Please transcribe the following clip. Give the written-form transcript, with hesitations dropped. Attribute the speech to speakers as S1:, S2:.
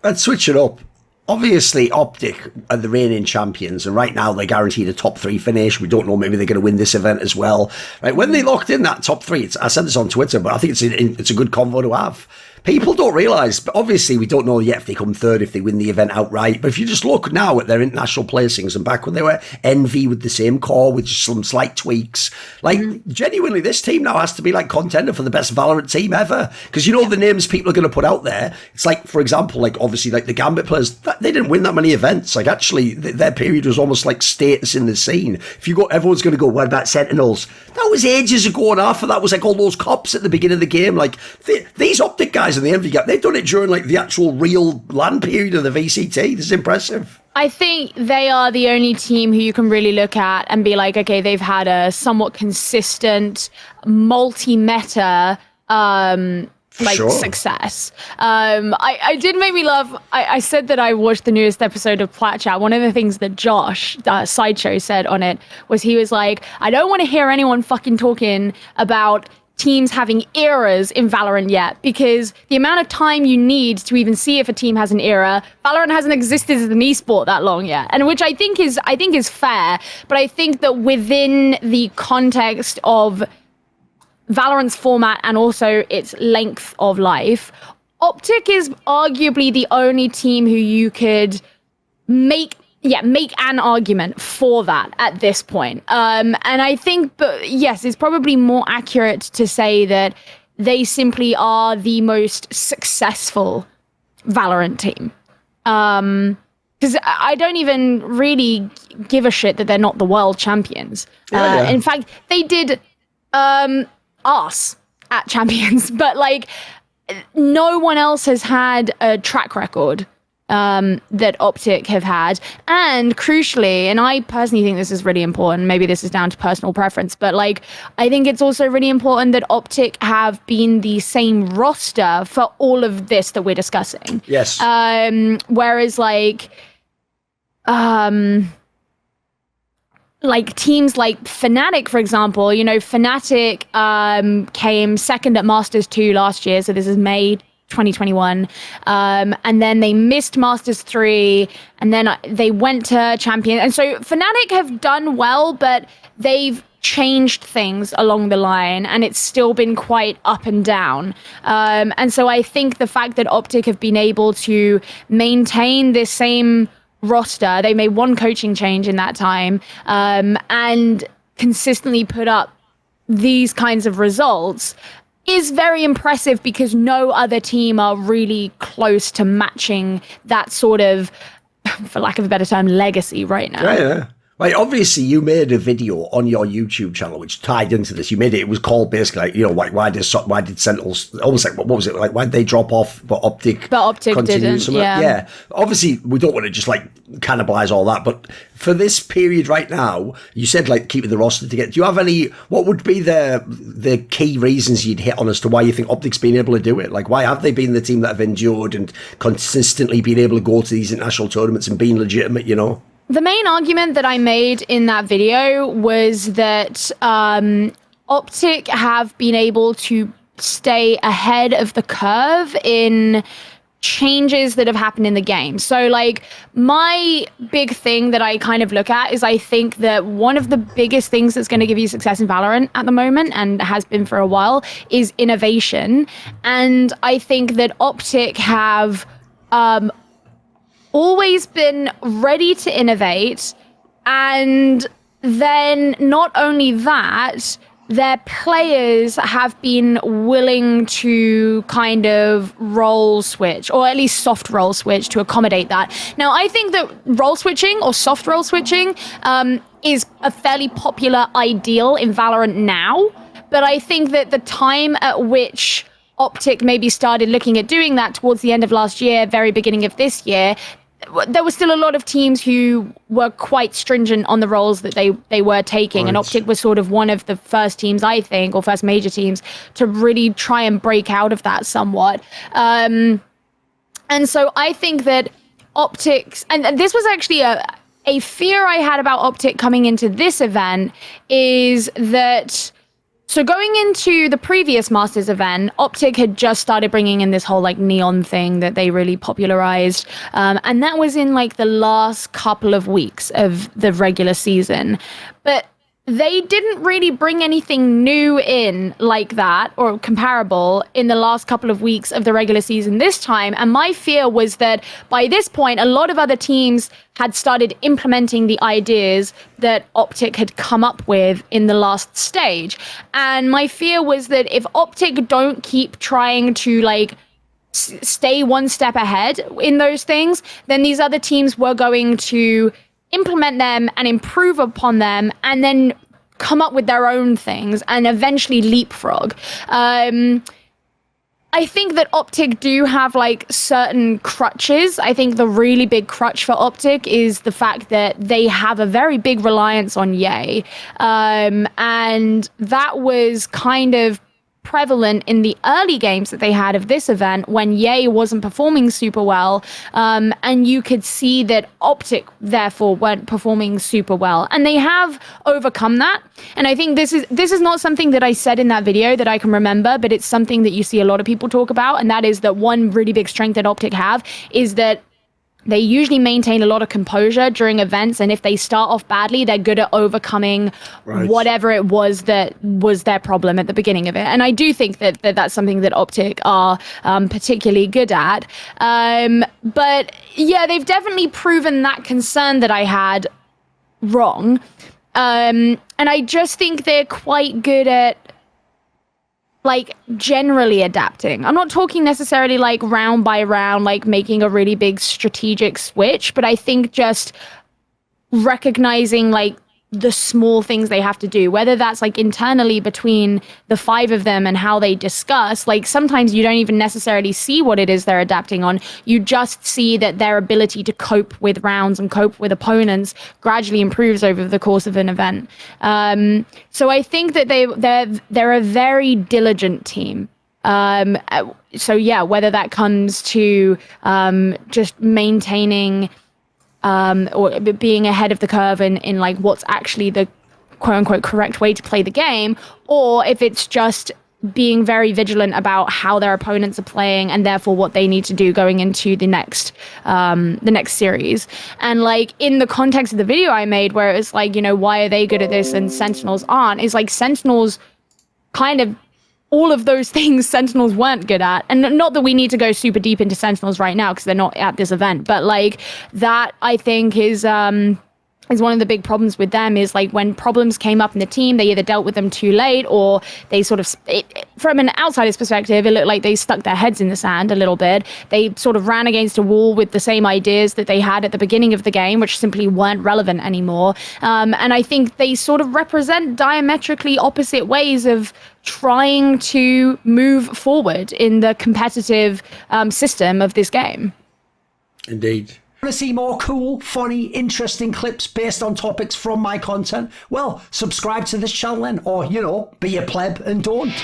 S1: Let's switch it up. Obviously, Optic are the reigning champions, and right now they're guaranteed a top 3 finish. We don't know, maybe they're going to win this event as well. Right, when they locked in that top 3, I said this on Twitter, but I think it's a good convo to have. People don't realise, but obviously we don't know yet if they come third, if they win the event outright. But if you just look now at their international placings and back when they were Envy with the same core with just some slight tweaks, like genuinely this team now has to be like contender for the best Valorant team ever. Because you know the names people are going to put out there. It's like, for example, like obviously like the Gambit players, they didn't win that many events. Like actually their period was almost like status in the scene. If you go, everyone's going to go, what about Sentinels? That was ages ago, and after that was like all those cops at the beginning of the game. Like these Optic guys in the Envy Gap, they've done it during like the actual real LAN period of the VCT. This is impressive.
S2: I think they are the only team who you can really look at and be like, okay, they've had a somewhat consistent multi-meta success. I did make me laugh. I said that I watched the newest episode of Plat Chat. One of the things that Josh, Sideshow, said on it was he was like, I don't want to hear anyone fucking talking about teams having eras in Valorant yet, because the amount of time you need to even see if a team has an era, Valorant hasn't existed as an esport that long yet, and which I think is fair. But I think that within the context of Valorant's format and also its length of life, Optic is arguably the only team who you could make an argument for that at this point. And I think, but yes, it's probably more accurate to say that they simply are the most successful Valorant team. Because I don't even really give a shit that they're not the world champions. In fact, they did arse at champions, but like no one else has had a track record that Optic have had. And crucially, and I personally think this is really important, maybe this is down to personal preference, but like I think it's also really important that Optic have been the same roster for all of this that we're discussing.
S1: Yes.
S2: Whereas like teams like Fnatic, for example, you know, Fnatic came second at Masters 2 last year, so this is May 2021, and then they missed Masters 3, and then they went to Champion. And so Fnatic have done well, but they've changed things along the line, and it's still been quite up and down. And so I think the fact that Optic have been able to maintain this same roster, they made one coaching change in that time, and consistently put up these kinds of results, is very impressive, because no other team are really close to matching that sort of, for lack of a better term, legacy right now.
S1: Yeah. Right, obviously you made a video on your YouTube channel which tied into this. You made it was called basically like, you know, why did Sentinels, almost like, what was it, like why did they drop off but Optic
S2: didn't,
S1: yeah. Obviously we don't want to just like cannibalize all that, but for this period right now, you said like keeping the roster together. Do you have any, what would be the key reasons you'd hit on as to why you think Optic's been able to do it? Like why have they been the team that have endured and consistently been able to go to these international tournaments and being legitimate, you know?
S2: The main argument that I made in that video was that Optic have been able to stay ahead of the curve in changes that have happened in the game. So like my big thing that I kind of look at is I think that one of the biggest things that's going to give you success in Valorant at the moment, and has been for a while, is innovation. And I think that Optic have always been ready to innovate, and then not only that, their players have been willing to kind of role switch, or at least soft role switch, to accommodate that. Now, I think that role switching or soft role switching is a fairly popular ideal in Valorant now, but I think that the time at which Optic maybe started looking at doing that towards the end of last year, very beginning of this year, there were still a lot of teams who were quite stringent on the roles that they were taking. Right. And Optic was sort of one of the first teams, I think, or first major teams to really try and break out of that somewhat. And so I think that Optic, and this was actually a fear I had about Optic coming into this event, is that So going into the previous Masters event, Optic had just started bringing in this whole like neon thing that they really popularized. And that was in like the last couple of weeks of the regular season. But they didn't really bring anything new in like that or comparable in the last couple of weeks of the regular season this time. And my fear was that by this point, a lot of other teams had started implementing the ideas that Optic had come up with in the last stage. And my fear was that if Optic don't keep trying to like stay one step ahead in those things, then these other teams were going to implement them and improve upon them and then come up with their own things and eventually leapfrog. I think that Optic do have like certain crutches. I think the really big crutch for Optic is the fact that they have a very big reliance on Ye. And that was kind of prevalent in the early games that they had of this event when Ye wasn't performing super well, and you could see that Optic therefore weren't performing super well, and they have overcome that. And I think this is not something that I said in that video that I can remember, but it's something that you see a lot of people talk about, and that is that one really big strength that Optic have is that they usually maintain a lot of composure during events, and if they start off badly, they're good at overcoming whatever it was that was their problem at the beginning of it. And I do think that that's something that Optic are particularly good at. But yeah, they've definitely proven that concern that I had wrong. And I just think they're quite good at like generally adapting. I'm not talking necessarily like round by round, like making a really big strategic switch, but I think just recognizing like the small things they have to do, whether that's like internally between the five of them and how they discuss. Like sometimes you don't even necessarily see what it is they're adapting on. You just see that their ability to cope with rounds and cope with opponents gradually improves over the course of an event. So I think that they're a very diligent team. So yeah, whether that comes to just maintaining or being ahead of the curve in like what's actually the quote unquote correct way to play the game, or if it's just being very vigilant about how their opponents are playing and therefore what they need to do going into the next series. And like in the context of the video I made where it was like, you know, why are they good at this and Sentinels aren't, is like Sentinels kind of all of those things Sentinels weren't good at. And not that we need to go super deep into Sentinels right now because they're not at this event, but like that I think is one of the big problems with them is like when problems came up in the team, they either dealt with them too late or they sort of, from an outsider's perspective, it looked like they stuck their heads in the sand a little bit. They sort of ran against a wall with the same ideas that they had at the beginning of the game, which simply weren't relevant anymore. And I think they sort of represent diametrically opposite ways of trying to move forward in the competitive system of this game.
S1: Indeed. Want to see more cool, funny, interesting clips based on topics from my content? Well, subscribe to this channel then, or, you know, be a pleb and don't.